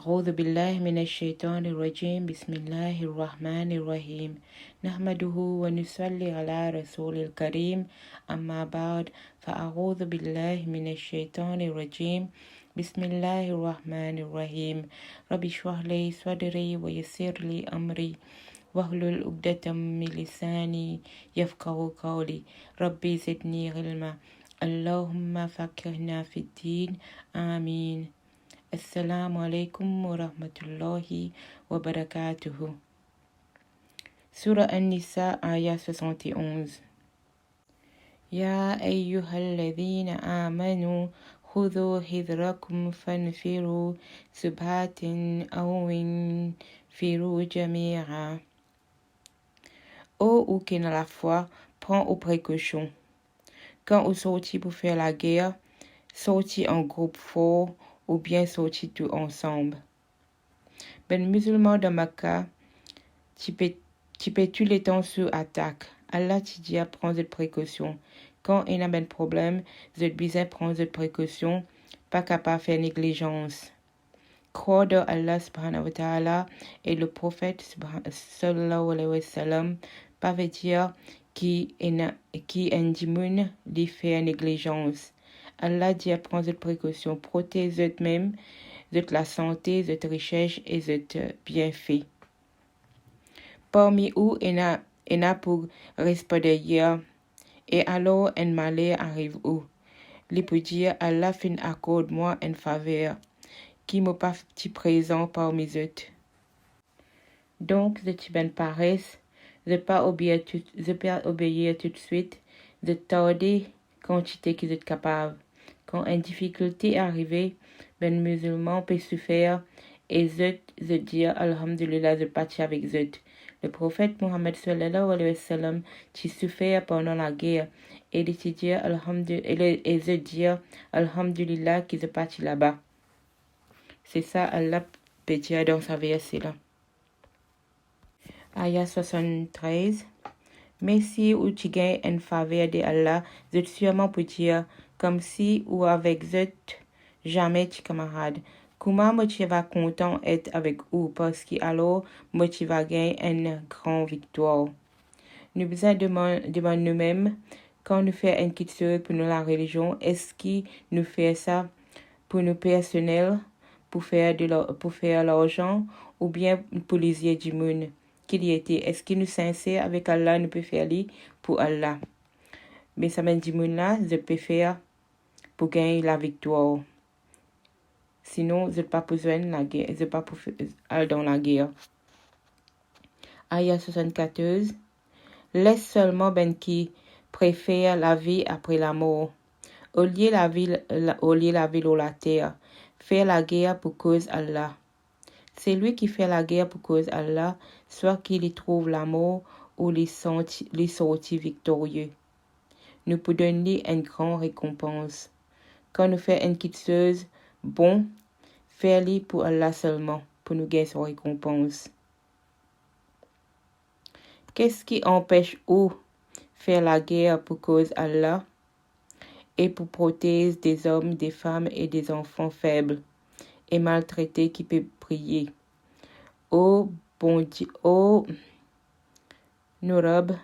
أعوذ بالله من الشيطان الرجيم بسم الله الرحمن الرحيم نحمده ونصلي على رسول الكريم أما بعد فأعوذ بالله من الشيطان الرجيم بسم الله الرحمن الرحيم رب اشرح لي صدري ويسر لي أمري واحلل عقدة من لساني يفقهوا قولي ربي زدني علما اللهم فقهنا في الدين آمين. Assalamu alaikum wa rahmatullahi wa barakatuhu. Surah An-Nisa, ayah 71. Ya ayyuhalladhina amanu khudhu hidrakum fanfiru subhatin aw infiru jami'a. Ô ou qui n'a la foi, prends aux précautions. Quand vous sortez pour faire la guerre, sortez en groupe fort ou bien sortis tous ensemble. Ben musulman de Makkah, tu peux tous les temps sous attaque. Allah te dit à prendre des précautions. Quand il y a un problème, vous êtes besoin de prendre des précautions, pas capable de faire négligence. Croire dans Allah subhanahu wa ta'ala et le prophète sallallahu alayhi wa sallam, pas veut dire qui indigne de faire négligence. Allah dit à prendre des précautions, protégez eux-mêmes, de la santé, de la richesse et de bienfaits. Parmi eux, il y a pour respecter hier, et alors un malheur arrive où? Il peut dire, Allah fin accorde moi une faveur, qui m'a pas petit présent parmi eux. Donc, je ben paresse, je pas obéir tout de suite, de tarder quantité qu'ils sont capables. Quand une difficulté est arrivée, ben musulman peut souffrir et je dire Alhamdulillah, je partis avec eux. Le prophète Mohammed sallallahu alayhi wa sallam, qui souffert pendant la guerre, et il dit et je dire Alhamdulillah qu'ils sont partis là-bas. C'est ça Allah peut dire dans sa verset là. Ayah 73. Mais si ou tu gagnes une faveur de Allah, je sûrement peux dire comme si ou avec eux, jamais tu camarades. Comment moi tu vas content être avec eux parce que alors moi tu vas gagner une grande victoire. Nous besoin de nous-mêmes quand nous faisons une question pour nous la religion, est-ce que nous faisons ça pour nous personnels, pour faire l'argent ou bien pour les yeux du monde? Est-ce que nous sincères avec Allah, nous pouvons faire pour Allah? Mais ça m'a dit là, je peux faire pour gagner la victoire. Sinon, je n'ai pas besoin de la guerre, je n'ai pas aller dans la guerre. Ayah 74. Laisse seulement ben qui préfère la vie après la mort. Au lieu la vie ou la terre, faire la guerre pour cause Allah. C'est lui qui fait la guerre pour cause Allah, soit qu'il y trouve la mort ou les sortit victorieux. Nous pouvons donner une grande récompense. Quand nous faisons une quitteuse, bon, faire-le pour Allah seulement, pour nous gagner sa récompense. Qu'est-ce qui empêche ou faire la guerre pour cause Allah et pour protéger des hommes, des femmes et des enfants faibles et maltraités qui peuvent prier? Oh bon Dieu, oh nos robes,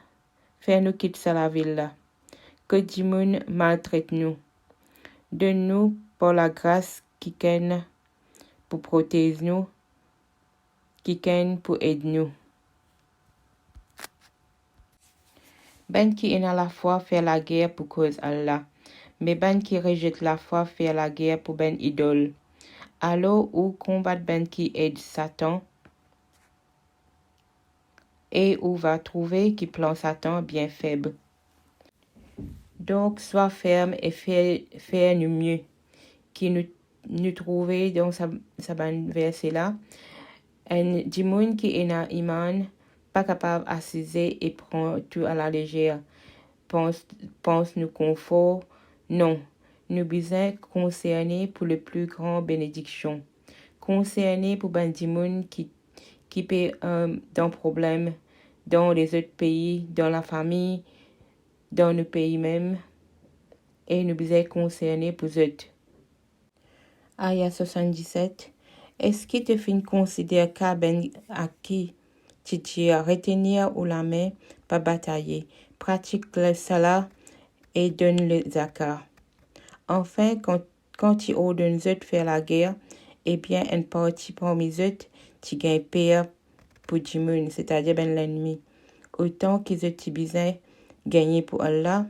fais-nous quitter la ville là. Que Dieu maltraite nous. Donne-nous par la grâce qui ken pour protéger nous, qui ken pour aider nous. Ben qui est à la foi faire la guerre pour cause Allah, mais ben qui rejette la foi faire la guerre pour ben idole. Alors ou combattre ben qui aide Satan et où va trouver qui plan Satan bien faible. Donc, sois ferme et faire nous mieux. Qui nous trouver dans sa verset là. Un dimon qui est dans iman, pas capable d'assiser et prend tout à la légère. Pense nous confort. Non. Nous besoin concernés pour le plus grand bénédiction. Concernés pour ben dimon qui peut dans problème dans les autres pays, dans la famille, dans nos pays même, et nous besoin concernés pour eux. Ayah 77. Est-ce que te fin considère qu'à ben à qui tu tires, retenir ou la main, pas batailler, pratique le salat et donne le zakat. Enfin, quand tu ordonnes de faire la guerre, eh bien, une partie parmi eux, tu gagnes pire pour Jimoun, c'est-à-dire ben l'ennemi. Autant qu'ils ont besoin gagner pour Allah,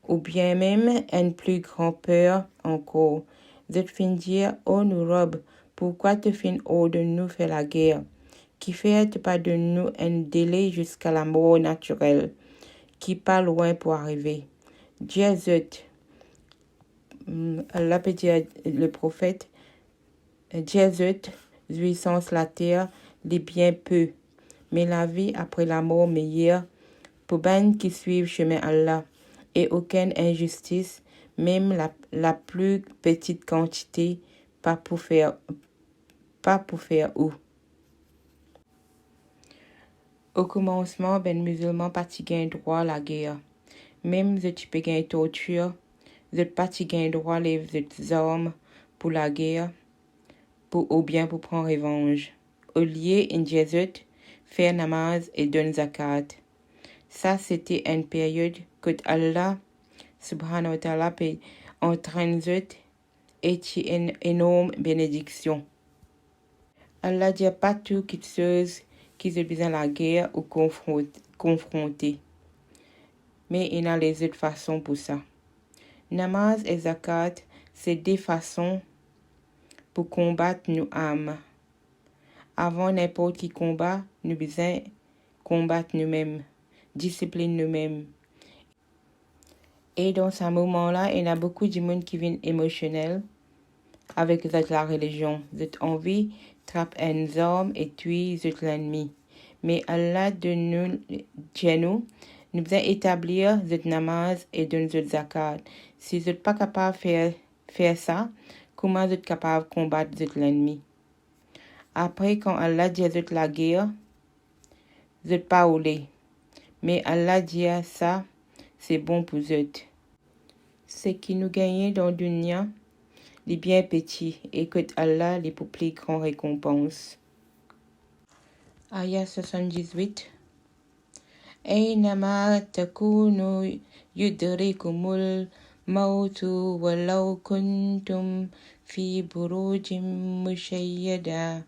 ou bien même une plus grande peur encore. Je fin dire, oh nous robes, pourquoi te fin ordonne nous faire la guerre? Qui fait pas de nous un délai jusqu'à la mort naturelle, qui pas loin pour arriver. Jésus, Allah peut dire le prophète, Jésus, jouissance la terre, les biens peu, mais la vie après la mort meilleure, pour ben qui suivent chemin Allah, et aucune injustice, même la plus petite quantité, pas pour faire où. Au commencement, ben musulman pas gain droit la guerre. Même si tu peux gagner torture, vous pas gain droit les armes pour la guerre, ou bien pour prendre revanche. Au lieu, en Jésus, faire namaz et donner zakat. Ça, c'était une période que Allah, subhanahu wa ta'ala, peut entraîner et une énorme bénédiction. Allah dit pas tout quelque chose qui se besoin la guerre ou confronter. Mais il y a les autres façons pour ça. Namaz et zakat, c'est des façons pour combattre nos âmes. Avant n'importe qui combat, nous besoin combattre nous-mêmes, discipline nous-mêmes. Et dans ce moment-là, il y a beaucoup de monde qui viennent émotionnel avec la religion. Cette envie trappe un arme et tue l'ennemi. Mais Allah de nous besoin établir cette namaz et de notre zakat. Si vous n'êtes pas capable de faire ça, comment vous êtes capable de combattre l'ennemi? Après, quand Allah dit la guerre, vous n'êtes pas roulé. Mais Allah dit ça, c'est bon pour eux. Ce qui nous gagne dans le dunya, les bien petits, et que Allah les pour plus grandes récompenses. Ayah 78. أينما تكونوا يدرككم الموت ولو كنتم في بروج مشيدة.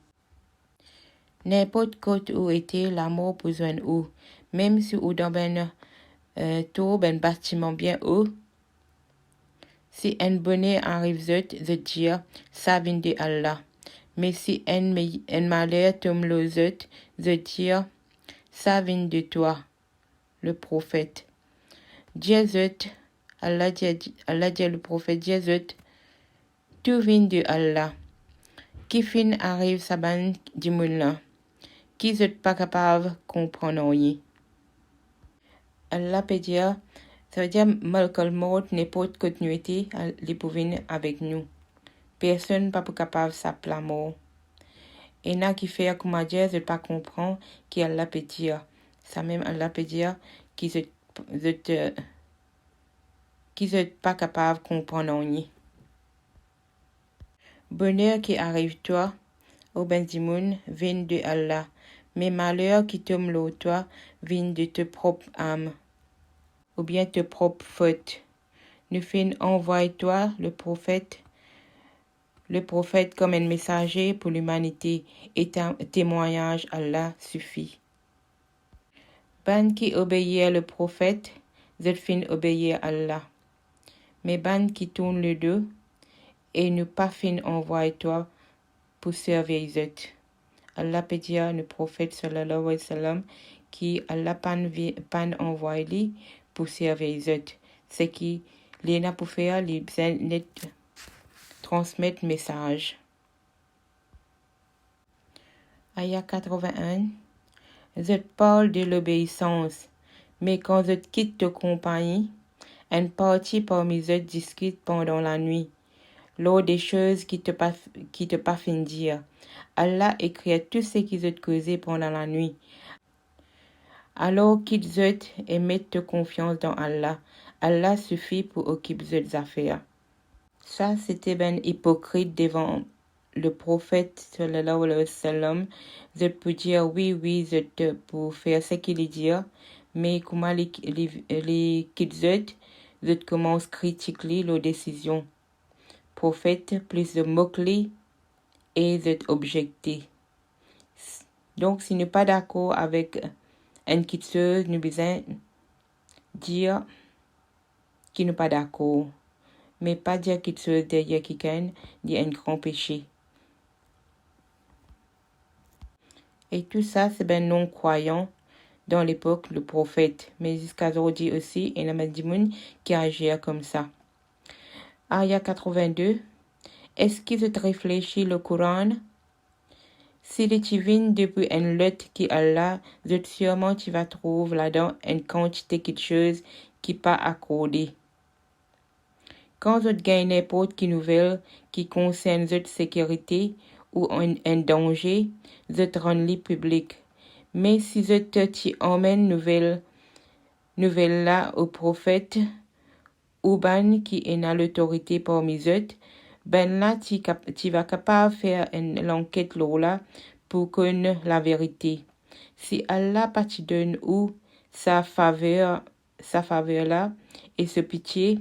N'importe côté où était la mort pour un ou, même si ou dans tour bâtiment bien haut. Si un bonheur arrive de dire, ça vient de Allah. Mais si un malheur tombe les autres, de dire, ça vient de toi, le prophète. Jésus, Allah dit le prophète Jésus, tout vient de Allah. Qui fin arrive sa ban du moulin, qui n'est pas capable de comprendre rien. Allah peut dire, ça veut dire malgré mort n'importe continuité, les pouvait avec nous. Personne n'est pas capable de s'appeler la mort. Et n'a qui fait comme Dieu ne pas comprendre qui Allah peut dire. Ça même Allah peut dire qui n'est pas capable de comprendre rien. Bonheur qui arrive toi, au bendimoun, vient de Allah. Mais malheur qui tombe l'eau toi, vient de tes propres âmes. Ou bien tes propres fautes. Nous fin envoie toi, le prophète comme un messager pour l'humanité et témoignage Allah suffit. Ban qui obéit le prophète, je fin obéir Allah. Mais ban qui tourne le dos et ne pas fin envoie toi pour servir les autres. Allah peut dire le prophète sallallahu alayhi wa sallam qui Allah pan envoie lui pour servir les autres. C'est qui les n'a pour faire les transmettre message. Ayah 81. Je parle de l'obéissance, mais quand je quitte ta compagnie, une partie parmi eux discute pendant la nuit, lors des choses qui te pas fin dire. Allah écrit tout ce qu'ils ont causé pendant la nuit. Alors qu'ils ont et mettent confiance dans Allah. Allah suffit pour occuper leurs affaires. Ça, c'était ben hypocrite devant le prophète sallallahu alayhi wa sallam, je peux dire oui, je te pour faire ce qu'il dit, mais comment les kids, je commence à critiquer leurs décisions. Prophète, plus de mots-clés et je objecter. Donc, si nous pas d'accord avec une kid, nous besoin dire qu'il n'est pas d'accord. Mais pas dire qu'il se derrière quelqu'un dit un grand péché. Et tout ça, c'est ben non-croyant dans l'époque le prophète. Mais jusqu'à aujourd'hui aussi, il y a des gens qui agissent comme ça. Aya 82. Est-ce que tu réfléchis le Coran? Si tu viens depuis une lettre qui est là, sûrement tu vas trouver là-dedans une quantité de choses qui pas accordées. Quand vous gagnez n'importe quelle nouvelle qui concerne votre sécurité ou un danger, vous rendez public. Mais si vous emmène nouvelle là au prophète ou ban qui est à l'autorité parmi eux, ben là tu vas capable faire une enquête là pour connaître la vérité. Si Allah pas te donne ou sa faveur là et ce pitié,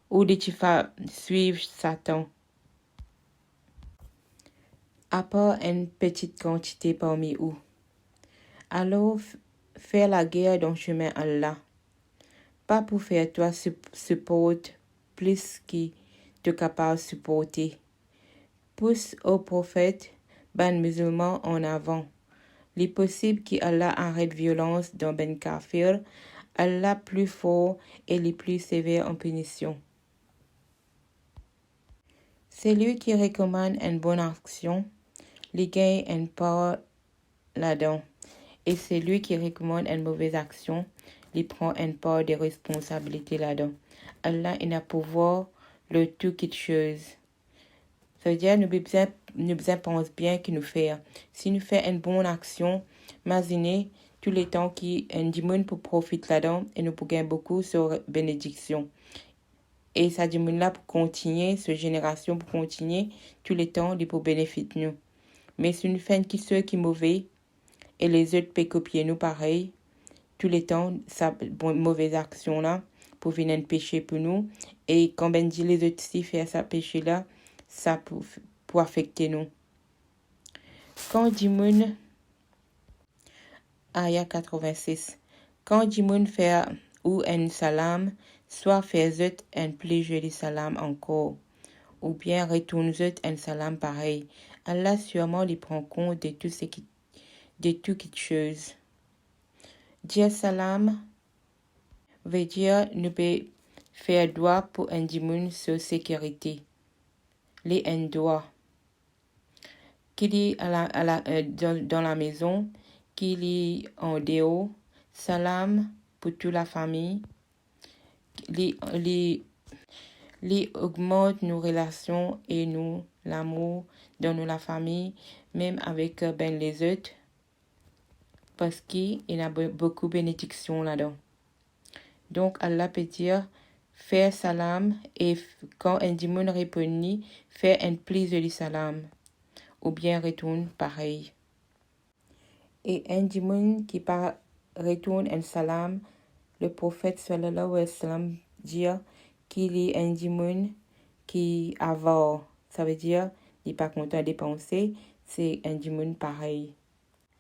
ou de tu vas suivre Satan. À part une petite quantité parmi eux. Alors, faire la guerre dans le chemin Allah. Pas pour faire toi support plus qui te capable de supporter. Pousse au prophète, ben musulman en avant. Il est possible qu'Allah arrête violence dans ben kafir. Allah plus fort et les plus sévère en punition. C'est lui qui recommande une bonne action, il gagne une part là-dedans. Et c'est lui qui recommande une mauvaise action, il prend une part de responsabilité là-dedans. Allah a pouvoir le tout quelque chose. Ça veut dire nous besoin pense bien qu'il nous fait. Si nous faisons une bonne action, imaginez tous les temps qui un démon pour profiter là-dedans et nous pouvons gagner beaucoup sur bénédiction. Et ça dit là pour continuer, cette génération pour continuer, tous les temps, pour bénéficier nous. Mais si nous faisons qui ceux qui sont mauvais, et les autres peuvent copier nous pareil, tous les temps, ça, mauvaise action là, pour venir un péché pour nous. Et quand ben dit les autres aussi faire ça péché là, ça pour affecter nous. Quand Dimoun, Aya 86, quand Dimoun fait ou un salam, soit fait un plus joli salam encore, ou bien retourne un salam pareil. Allah sûrement lui prend compte de tout quelque chose. Dire salam veut dire nous peut faire droit pour un dimoun sur sécurité. Les un droit. Qu'il est dans la maison, qu'il est en dehors, salam pour toute la famille. Les augmente nos relations et nous l'amour dans la famille, même avec ben les autres, parce qu'il y a beaucoup de bénédictions là-dedans. Donc Allah peut dire faire salam et quand un démon répond, faire un plus de salam ou bien retourne pareil. Et un démon qui retourne un salam, le prophète sallallahu alayhi wa sallam dit qu'il est un démon qui avare. Ça veut dire il n'est pas content de dépenser, c'est un démon pareil.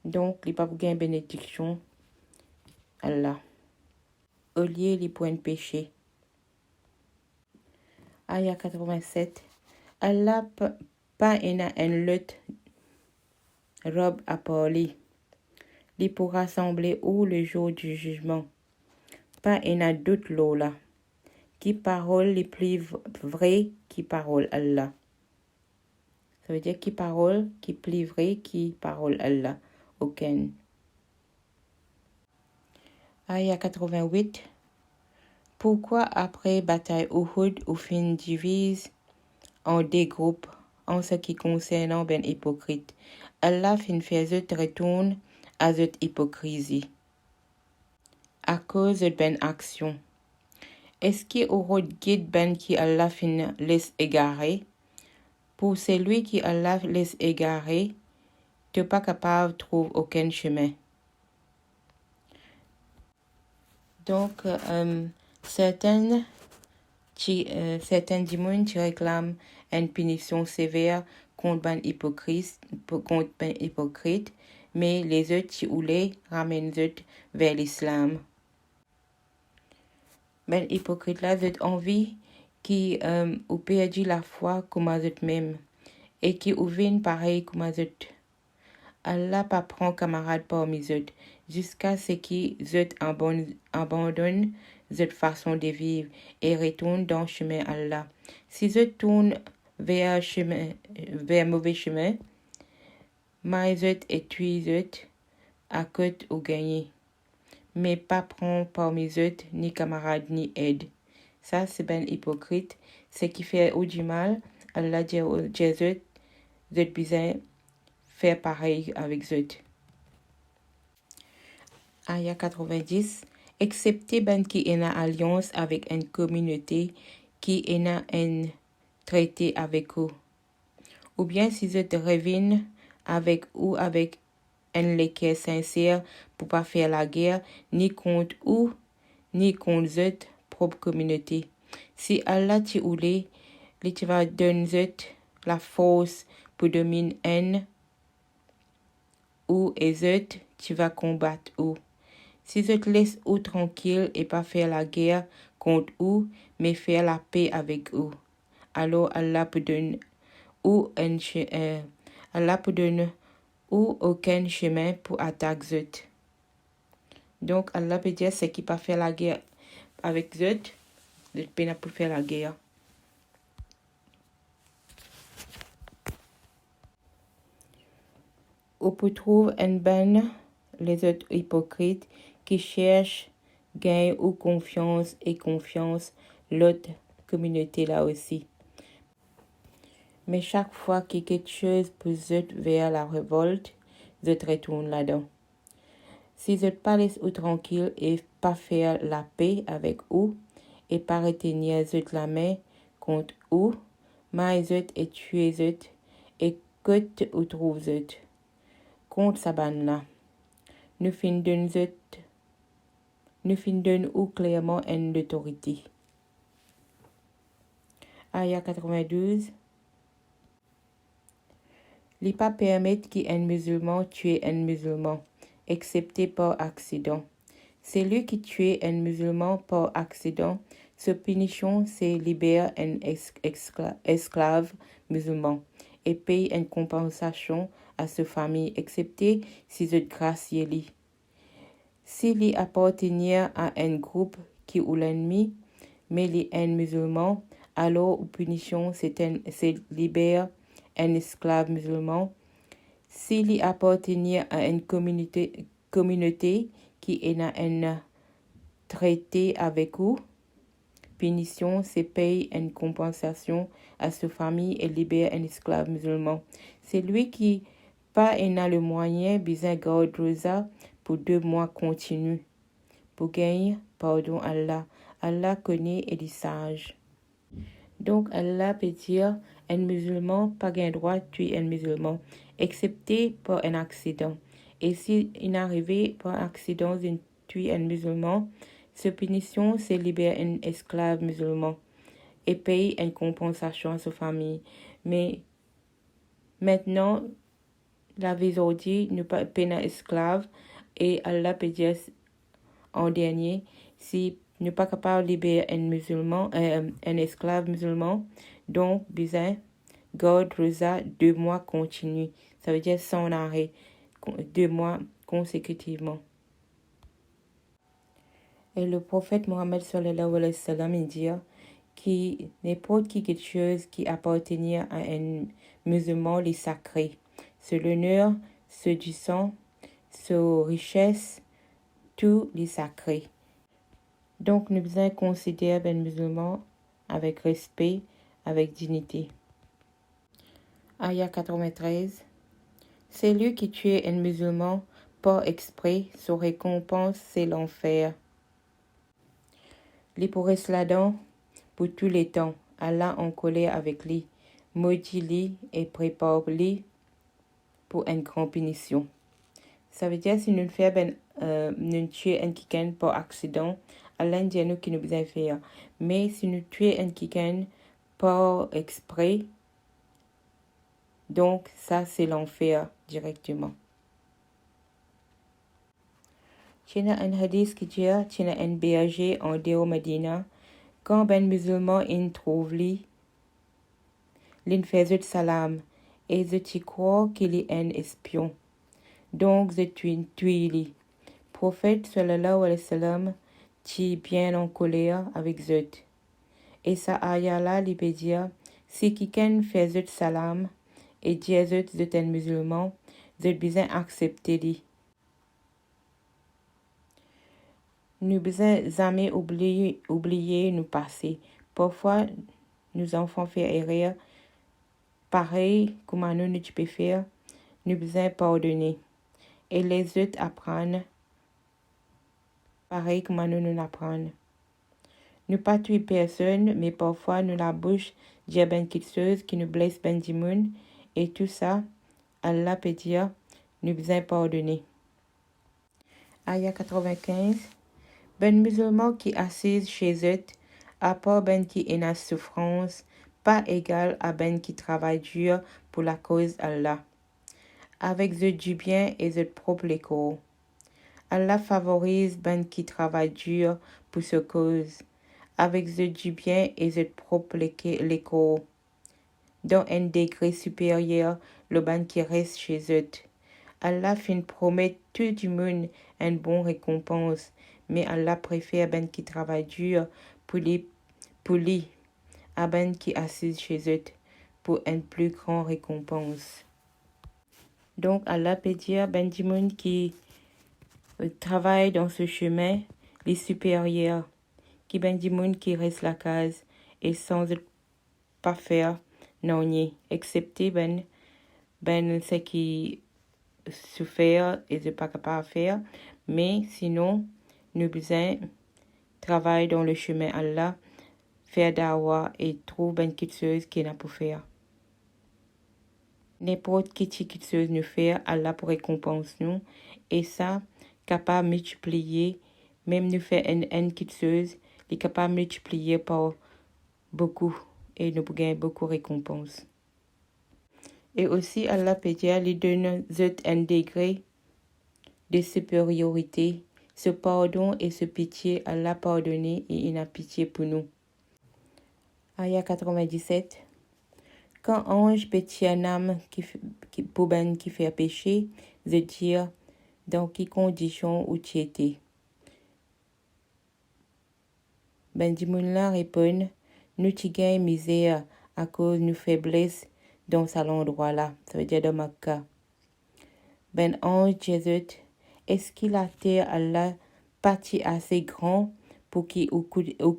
Donc, il n'est pas pour gagner bénédiction. Allah. Au lieu, il point de péché. Aya 87. Allah pas une lutte robe à parler. Il pourra rassembler où le jour du jugement. Pas une doute là. Qui parole les plus vraies qui parole Allah. Ça veut dire qui parole qui plus vrai qui parole Allah. Aucun. Aya 88. Pourquoi après bataille Uhud ou fin divise en deux groupes en ce qui concerne ben hypocrite. Allah fin fait eux retourne à cette hypocrisie. À cause de ben action. Est-ce qu'il aura guide ben qui Allah fin laisse égarer? Pour celui qui Allah laisse égarer, t'es pas capable de trouver aucun chemin. Donc, certaines dimones qui réclament une punition sévère contre un hypocrite, mais les autres qui voulaient ramènent autres vers l'islam. Ben hypocrite là, ont envie qui ont perdu la foi comme eux-mêmes et qui ouvrent pareil comme eux. Allah pas prend camarade parmi eux jusqu'à ce qu'ils abandonnent cette façon de vivre et retournent dans le chemin Allah. Si eux tournent vers mauvais chemin, mais eux et tuent eux à côté ou gagner. Mais pas prendre parmi eux ni camarade ni aide. Ça, c'est ben hypocrite. Ce qui fait ou du mal, Allah dit Jésus, vous êtes besoin faire pareil avec eux. Aya 90. Excepté ben qui est en alliance avec une communauté qui est en traité avec eux. Ou bien si vous reviennent avec ou avec un léquer sincère pour pas faire la guerre ni contre ou ni contre votre propre communauté. Si Allah t'y oulé, il va donner la force pour dominer un ou les autres, tu vas combattre ou. Si je te laisse ou tranquille et pas faire la guerre contre ou, mais faire la paix avec ou, alors Allah peut donner ou Allah peut donner ou aucun chemin pour attaquer eux. Donc Allah peut dire c'est qui pas faire la guerre avec eux, le peine pour faire la guerre. On peut trouver une bonne les autres hypocrites qui cherchent gain ou confiance l'autre communauté là aussi. Mais chaque fois que quelque chose pousse vers la révolte, je retourne là-dedans. Si je pas laisse ou tranquille et pas faire la paix avec eux et pas retenir la main contre eux, mais et tuer et que ou trouve contre sa banne là. Nous findons ou clairement une autorité. Aya 92. Les pas permettent qu'un musulman tue un musulman, excepté par accident. Celui qui tue un musulman par accident, sa punition, c'est libérer un esclave musulman et paye une compensation à sa famille, excepté si c'est gracieux. S'il appartenait à un groupe qui est l'ennemi, mais il est un musulman, alors la punition, c'est libérer un esclave musulman. S'il appartenait à une communauté qui est un traité avec eux, punition, c'est payer une compensation à sa famille et libérer un esclave musulman. C'est lui qui pas a le moyen besoin garder rosa pour 2 mois continus. Pour gagner pardon Allah. Allah connaît et est sage. Donc Allah peut dire un musulman pas gain droit de tuer un musulman, excepté par un accident. Et si il arrivé par accident de tuer un musulman, sa punition c'est libérer un esclave musulman et payer une compensation à sa famille. Mais maintenant, la vie aujourd'hui nous pas peine esclave et Allah peut dire en dernier si n'est pas capable de libérer un musulman, un esclave musulman, donc besoin garde rosa 2 mois continus. Ça veut dire sans arrêt, 2 mois consécutivement. Et le prophète Mohammed sallallahu alayhi wa sallam il dit que n'importe qui quelque chose qui appartenait à un musulman est sacré. C'est l'honneur, c'est du sang, c'est richesse, tout est sacré. Donc, nous devons considérer les musulmans avec respect, avec dignité. Aya 93. Celui qui tue un musulman par exprès, sa récompense, c'est l'enfer. Les pourrait là-dedans pour tous les temps. Allah en colère avec lui. maudit-li et prépare-li pour une grande punition. Ça veut dire si nous faisons nous tuer un quelqu'un par accident, Allah dit nous qui nous besoin faire. Mais si nous tuons un quelqu'un par exprès, donc ça c'est l'enfer directement. Il y a un hadith qui dit, il y a un berger en Déo Medina, quand ben musulman in trouve li, l'in fait salam, et je t'y crois qu'il est un espion. Donc je tue li. Prophète sallallahu alayhi wa sallam, t'y bien en colère avec zut. Et ça aya là, il peut dire, si quelqu'un fait zut salam, et dit zut un musulman, zut besoin accepter li. Nous besoin jamais oublier nous passé. Parfois, nous enfants font erreur. Pareil, comme nous peux faire, nous besoin pardonner. Et les autres apprennent. Pareil, comme nous apprennent. Nous pas tuer personne, mais parfois nous la bouche dire ben quelque chose qui nous blesse ben du monde. Et tout ça, Allah peut dire, nous besoin pardonner. Aya 95. Ben musulman qui assise chez eux, à part ben qui est en souffrance, pas égal à ben qui travaille dur pour la cause Allah. Avec eux du bien et eux propre les corps. Allah favorise ben qui travaille dur pour sa cause. Avec eux du bien et eux propre les corps. Dans un degré supérieur, le ben qui reste chez eux. Allah fin promet tout du monde une bonne récompense. Mais Allah préfère ben qui travaille dur pour lui à ben qui assise chez eux pour une plus grande récompense. Donc Allah peut dire ben du monde qui travaille dans ce chemin, les supérieurs, qui ben du monde qui reste la case et sans pas faire non ni, excepté ben ce qui se faire et n'est pas capable de faire, mais sinon nous besoin travailler dans le chemin Allah, faire dawa et trouver une petite chose qui n'a pas faire. N'importe quelle petite chose nous faire, Allah pour récompense nous. Et ça, capable de multiplier, même nous faire une petite chose, il est capable de multiplier par beaucoup et nous gagnons beaucoup de récompenses. Et aussi, Allah peut dire, il donne un degré de supériorité. Ce pardon et ce pitié, Allah pardonné et il a pitié pour nous. Aya 97. Quand ange petit un âme pour ben qui fait péché, de dire dans quelles conditions où tu étais. Ben du monde là répond, nous t'y gagnons misère à cause de nos faiblesses dans cet endroit là. Ça veut dire dans Makkah. Ben ange Jésus, est-ce qu'il a terre Allah parti assez grand pour qu'il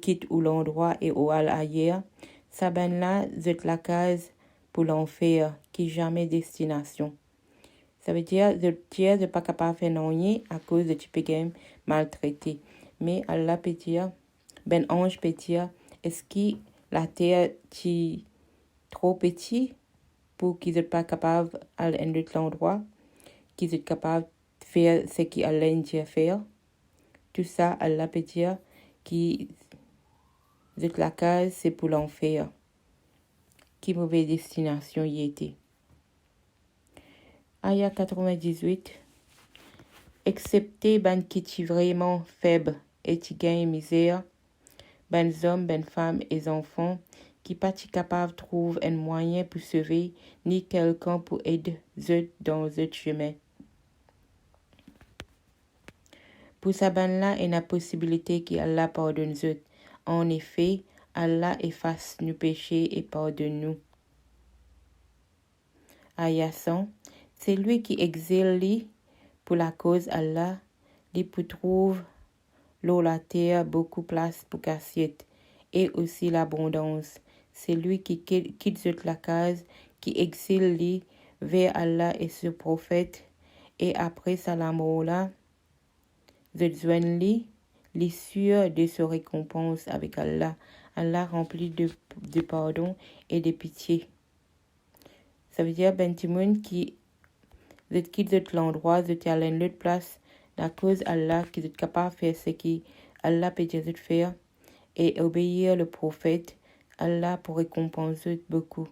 quitte ou l'endroit et ou ailleurs? Ça ben là, zut la case pour l'enfer, qui jamais destination. Ça veut dire, Dieu n'est pas capable de faire non à cause de tu peux maltraité. Mais Allah peut dire, ben ange peut dire, est-ce que la terre est trop petit pour qu'ils ne soient pas capables d'aller à un autre endroit, qu'ils soient capables de faire ce qu'Allah dit faire. Tout ça, Allah peut dire que la case, c'est pour l'enfer. Qui mauvaise destination y était. Aya 98. Excepté ben qui est vraiment faible et qui gagne misère, ben hommes, ben femmes et enfants qui pas capables de trouver un moyen pour sauver ni quelqu'un pour aider eux dans eux chemin. Pour ça ben là, il y a la possibilité qu'Allah pardonne eux. En effet, Allah efface nos péchés et pardonne nous. Aya 100. C'est lui qui exile pour la cause Allah, lui pour trouver l'eau la terre beaucoup place pour qu'assiette et aussi l'abondance. C'est lui qui quitte la case, qui exile lui vers Allah et ce prophète et après sa mort là, je joigne lui sûr de sa récompense avec Allah. Allah rempli de pardon et de pitié. Ça veut dire, ben, Timoun qui quitte l'endroit, de aller l'autre place, la cause Allah, qui est capable de faire ce qui Allah peut dire de faire, et obéir le prophète, Allah pour récompenser beaucoup.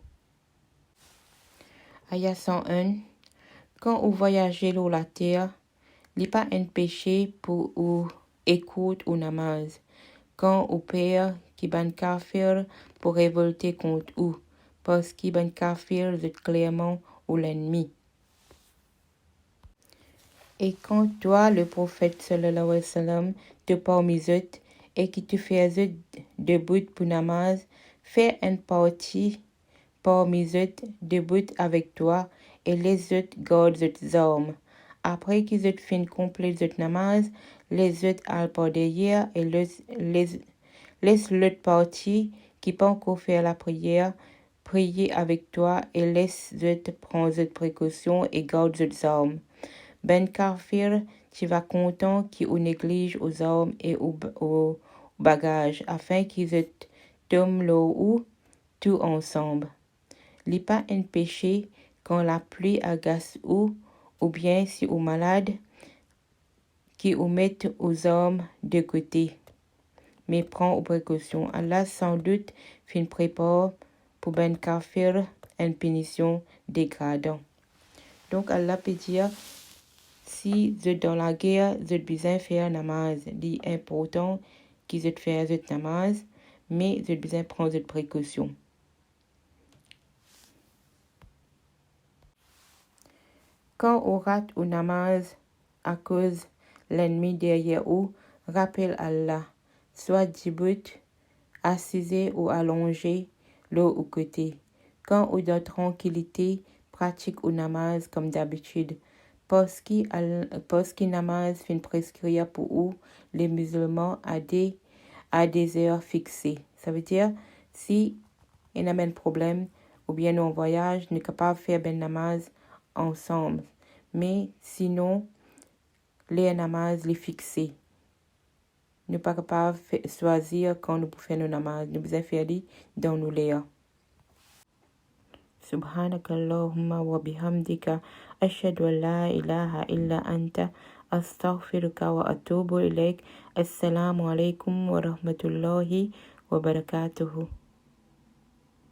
Aya 101. Quand vous voyagez sur la terre, il n'est pas un péché pour vous écouter ou namaz. Quand vous père qui ban kafir pour révolter contre vous, parce qu'il ban kafir est clairement ou l'ennemi. Et quand toi, le prophète sallallahu alayhi wa sallam, te parmi eux, et qui te fait debout pour namaz, fais une partie parmi eux debout avec toi, et les autres gardent leurs armes. Après qu'ils aient fini complet leur namaz, les autres allent par derrière et laisse l'autre partie qui peut encore faire la prière, prier avec toi et laisse autres prendre leurs précautions et garde leurs armes. Ben kafir, tu vas content qu'ils négligent aux armes et aux bagages, afin qu'ils tombent là où tout ensemble. Il n'est pas un péché quand la pluie agace ou bien si ou malade, qui ou mettent aux armes de côté. Mais prends aux précautions. Allah sans doute fin prépare pour ben kafir une punition dégradante. Donc Allah peut dire, si vous êtes dans la guerre, vous êtes besoin de faire namaz. C'est important qu'ils êtes faire votre namaz, mais vous êtes besoin de prendre des précautions. Quand on rate un namaz à cause l'ennemi derrière vous, rappelle Allah, soit debout, assise ou allongé, là au côté. Quand on dans tranquillité, pratique un namaz comme d'habitude. Parce que namaz fin prescrire pour vous, les musulmans à des heures fixées. Ça veut dire, si il y a un problème, ou bien en voyage, nous sommes capables de faire ben namaz ensemble. Mais sinon, les namaz les fixés. Nous ne sommes pas capables de choisir quand nous pouvons faire nos namaz. Nous devons faire dans nos léas. سبحانك اللهم وبحمدك أشهد أن لا إله إلا أنت أستغفرك وأتوب إليك السلام عليكم ورحمة الله وبركاته